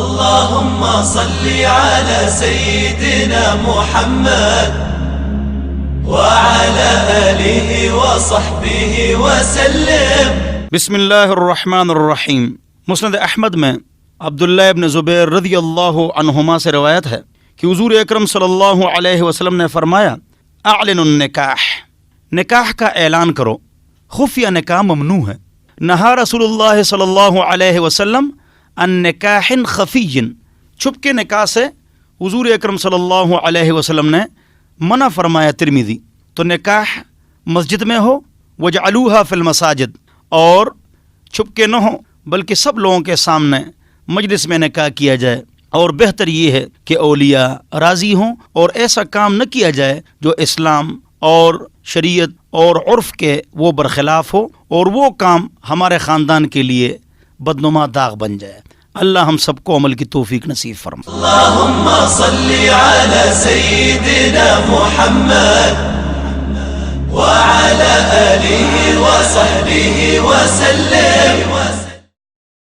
اللهم صل على سيدنا محمد وعلى آله وصحبه وسلم. بسم اللہ الرحمن الرحیم. مسند احمد میں عبداللہ ابن زبیر رضی اللہ عنہما سے روایت ہے کہ حضور اکرم صلی اللہ علیہ وسلم نے فرمایا اعلن النکاح، نکاح کا اعلان کرو. خفیہ نکاح ممنوع ہے. نہا رسول اللہ صلی اللہ علیہ وسلم ان نکاح خفی، چھپ کے نکاح سے حضور اکرم صلی اللہ علیہ وسلم نے منع فرمایا. ترمذی. تو نکاح مسجد میں ہو، وجعلوها فی المساجد، اور چھپ کے نہ ہو بلکہ سب لوگوں کے سامنے مجلس میں نکاح کیا جائے. اور بہتر یہ ہے کہ اولیاء راضی ہوں اور ایسا کام نہ کیا جائے جو اسلام اور شریعت اور عرف کے وہ برخلاف ہو اور وہ کام ہمارے خاندان کے لیے بدنما داغ بن جائے. اللہ ہم سب کو عمل کی توفیق نصیب فرمائے. اللهم صل على سيدنا محمد وعلى آله وصحبه وسلم.